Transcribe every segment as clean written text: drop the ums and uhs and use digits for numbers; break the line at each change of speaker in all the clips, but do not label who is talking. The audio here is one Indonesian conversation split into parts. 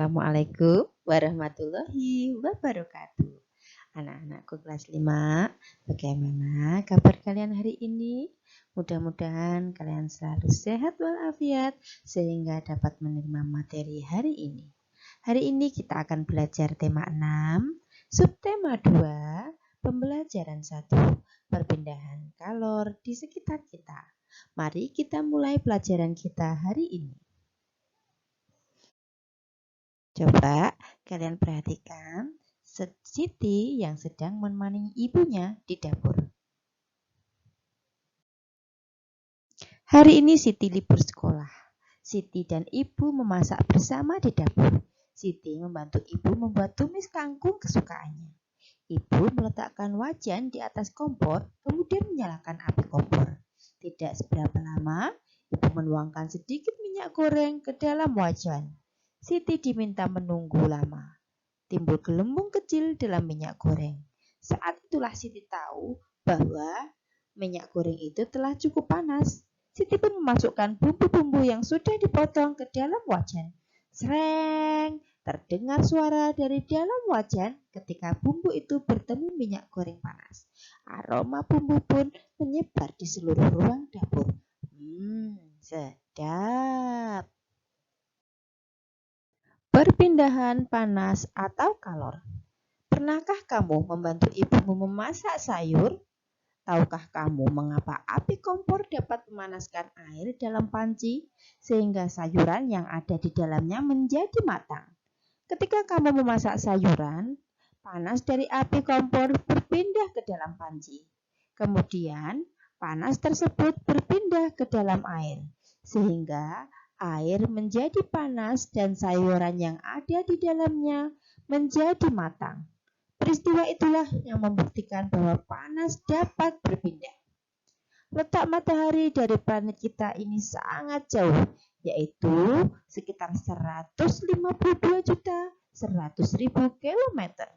Assalamualaikum warahmatullahi wabarakatuh. Anak-anakku kelas 5, bagaimana kabar kalian hari ini? Mudah-mudahan kalian selalu sehat walafiat sehingga dapat menerima materi hari ini. Hari ini kita akan belajar tema 6, subtema 2, pembelajaran 1, perpindahan kalor di sekitar kita. Mari kita mulai pelajaran kita hari ini. Coba kalian perhatikan Siti yang sedang menemani ibunya di dapur. Hari ini Siti libur sekolah. Siti dan ibu memasak bersama di dapur. Siti membantu ibu membuat tumis kangkung kesukaannya. Ibu meletakkan wajan di atas kompor, kemudian menyalakan api kompor. Tidak seberapa lama, ibu menuangkan sedikit minyak goreng ke dalam wajan. Siti diminta menunggu lama. Timbul gelembung kecil dalam minyak goreng. Saat itulah Siti tahu bahwa minyak goreng itu telah cukup panas. Siti pun memasukkan bumbu-bumbu yang sudah dipotong ke dalam wajan. Sreng, terdengar suara dari dalam wajan ketika bumbu itu bertemu minyak goreng panas. Aroma bumbu pun menyebar di seluruh ruang dapur. Sedap. Perpindahan panas atau kalor. Pernahkah kamu membantu ibumu memasak sayur? Tahukah kamu mengapa api kompor dapat memanaskan air dalam panci sehingga sayuran yang ada di dalamnya menjadi matang? Ketika kamu memasak sayuran, panas dari api kompor berpindah ke dalam panci. Kemudian, panas tersebut berpindah ke dalam air sehingga air menjadi panas dan sayuran yang ada di dalamnya menjadi matang. Peristiwa itulah yang membuktikan bahwa panas dapat berpindah. Letak matahari dari planet kita ini sangat jauh, yaitu sekitar 152.100.000 kilometer.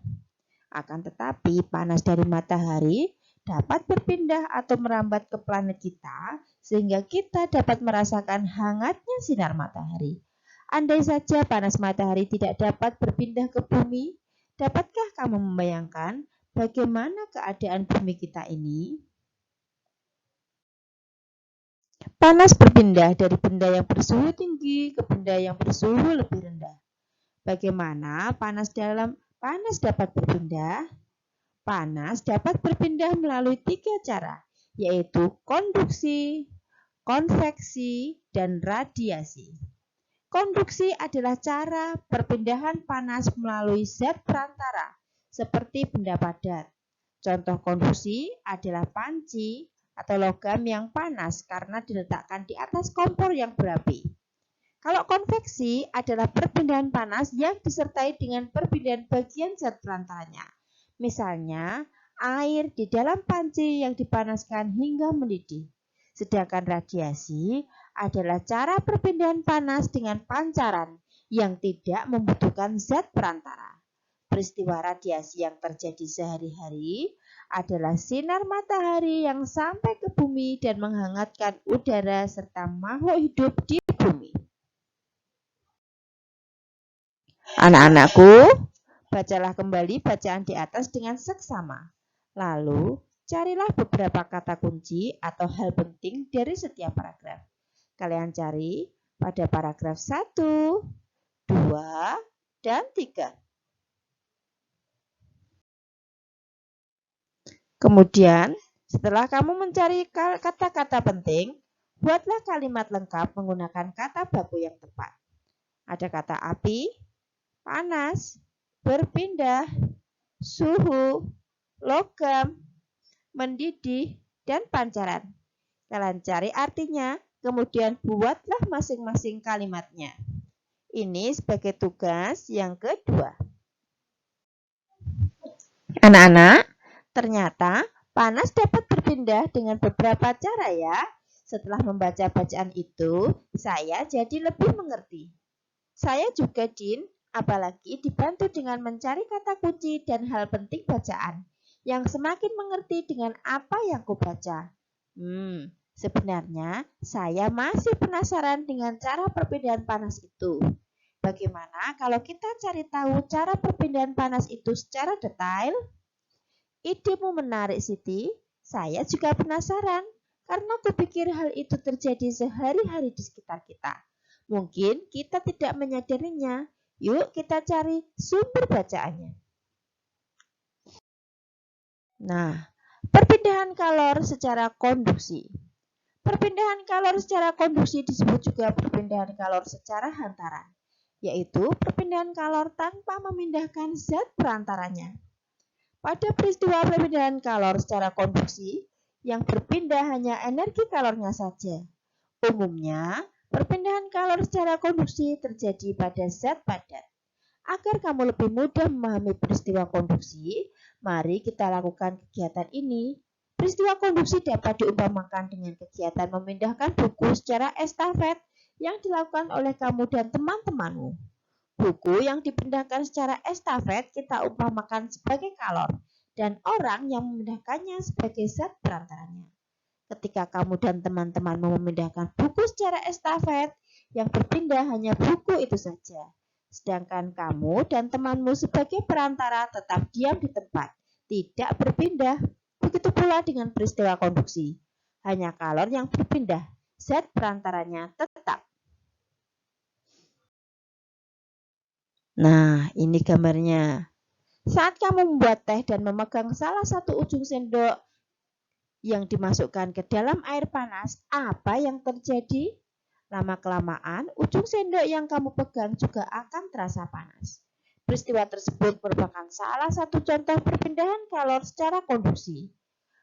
Akan tetapi panas dari matahari dapat berpindah atau merambat ke planet kita sehingga kita dapat merasakan hangatnya sinar matahari. Andai saja panas matahari tidak dapat berpindah ke bumi, dapatkah kamu membayangkan bagaimana keadaan bumi kita ini? Panas berpindah dari benda yang bersuhu tinggi ke benda yang bersuhu lebih rendah. Bagaimana panas dapat berpindah? Panas dapat berpindah melalui 3 cara, yaitu konduksi, konveksi, dan radiasi. Konduksi adalah cara perpindahan panas melalui zat perantara, seperti benda padat. Contoh konduksi adalah panci atau logam yang panas karena diletakkan di atas kompor yang berapi. Kalau konveksi adalah perpindahan panas yang disertai dengan perpindahan bagian zat perantaranya. Misalnya, air di dalam panci yang dipanaskan hingga mendidih. Sedangkan radiasi adalah cara perpindahan panas dengan pancaran yang tidak membutuhkan zat perantara. Peristiwa radiasi yang terjadi sehari-hari adalah sinar matahari yang sampai ke bumi dan menghangatkan udara serta makhluk hidup di bumi. Anak-anakku, bacalah kembali bacaan di atas dengan seksama. Lalu, carilah beberapa kata kunci atau hal penting dari setiap paragraf. Kalian cari pada paragraf 1, 2, dan 3. Kemudian, setelah kamu mencari kata-kata penting, buatlah kalimat lengkap menggunakan kata baku yang tepat. Ada kata api, panas, berpindah, suhu, logam, mendidih, dan pancaran. Kalian cari artinya, kemudian buatlah masing-masing kalimatnya. Ini sebagai tugas yang kedua. Anak-anak, ternyata panas dapat berpindah dengan beberapa cara ya. Setelah membaca bacaan itu, saya jadi lebih mengerti. Saya juga, Din, apalagi dibantu dengan mencari kata kunci dan hal penting bacaan, yang semakin mengerti dengan apa yang kubaca. Sebenarnya saya masih penasaran dengan cara perpindahan panas itu. Bagaimana kalau kita cari tahu cara perpindahan panas itu secara detail? Idemu menarik, Siti. Saya juga penasaran, karena kupikir hal itu terjadi sehari-hari di sekitar kita. Mungkin kita tidak menyadarinya. Yuk kita cari sumber bacaannya. Nah, perpindahan kalor secara konduksi. Perpindahan kalor secara konduksi disebut juga perpindahan kalor secara hantaran, yaitu perpindahan kalor tanpa memindahkan zat perantaranya. Pada peristiwa perpindahan kalor secara konduksi, yang berpindah hanya energi kalornya saja. Umumnya, perpindahan kalor secara konduksi terjadi pada zat padat. Agar kamu lebih mudah memahami peristiwa konduksi, mari kita lakukan kegiatan ini. Peristiwa konduksi dapat diumpamakan dengan kegiatan memindahkan buku secara estafet yang dilakukan oleh kamu dan teman-temanmu. Buku yang dipindahkan secara estafet kita umpamakan sebagai kalor dan orang yang memindahkannya sebagai zat perantaranya. Ketika kamu dan teman-temanmu memindahkan buku secara estafet, yang berpindah hanya buku itu saja. Sedangkan kamu dan temanmu sebagai perantara tetap diam di tempat, tidak berpindah. Begitu pula dengan peristiwa konduksi. Hanya kalor yang berpindah, zat perantaranya tetap. Nah, ini gambarnya. Saat kamu membuat teh dan memegang salah satu ujung sendok yang dimasukkan ke dalam air panas, apa yang terjadi? Lama-kelamaan, ujung sendok yang kamu pegang juga akan terasa panas. Peristiwa tersebut merupakan salah satu contoh perpindahan kalor secara konduksi.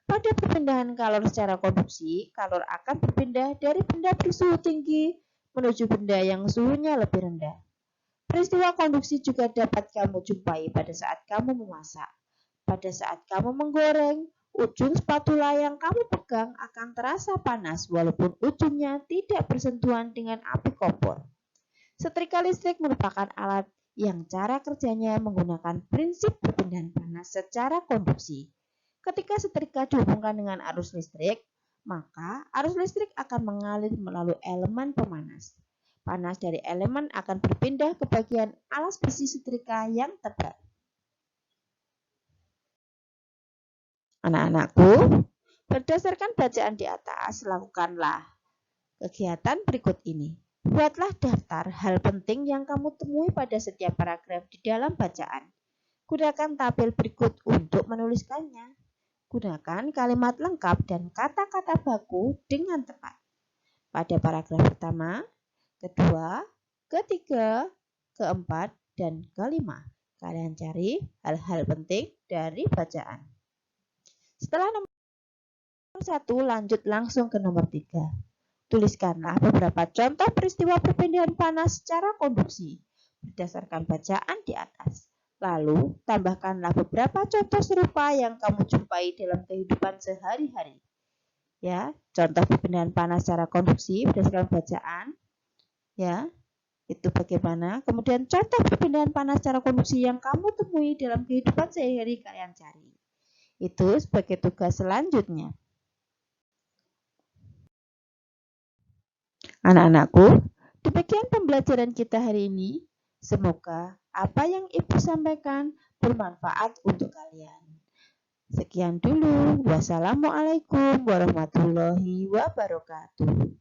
Pada perpindahan kalor secara konduksi, kalor akan berpindah dari benda bersuhu tinggi menuju benda yang suhunya lebih rendah. Peristiwa konduksi juga dapat kamu jumpai pada saat kamu memasak. Pada saat kamu menggoreng, ujung spatula yang kamu pegang akan terasa panas walaupun ujungnya tidak bersentuhan dengan api kompor. Setrika listrik merupakan alat yang cara kerjanya menggunakan prinsip perpindahan panas secara konduksi. Ketika setrika dihubungkan dengan arus listrik, maka arus listrik akan mengalir melalui elemen pemanas. Panas dari elemen akan berpindah ke bagian alas besi setrika yang tebal. Anak-anakku, berdasarkan bacaan di atas, lakukanlah kegiatan berikut ini. Buatlah daftar hal penting yang kamu temui pada setiap paragraf di dalam bacaan. Gunakan tabel berikut untuk menuliskannya. Gunakan kalimat lengkap dan kata-kata baku dengan tepat. Pada paragraf pertama, kedua, ketiga, keempat, dan kelima, kalian cari hal-hal penting dari bacaan. Setelah nomor 1, lanjut langsung ke nomor 3. Tuliskanlah beberapa contoh peristiwa perpindahan panas secara konduksi berdasarkan bacaan di atas. Lalu, tambahkanlah beberapa contoh serupa yang kamu jumpai dalam kehidupan sehari-hari. Ya, contoh perpindahan panas secara konduksi berdasarkan bacaan. Ya, itu bagaimana. Kemudian contoh perpindahan panas secara konduksi yang kamu temui dalam kehidupan sehari-hari kalian cari. Itu sebagai tugas selanjutnya. Anak-anakku, demikian pembelajaran kita hari ini. Semoga apa yang Ibu sampaikan bermanfaat untuk kalian. Sekian dulu. Wassalamualaikum warahmatullahi wabarakatuh.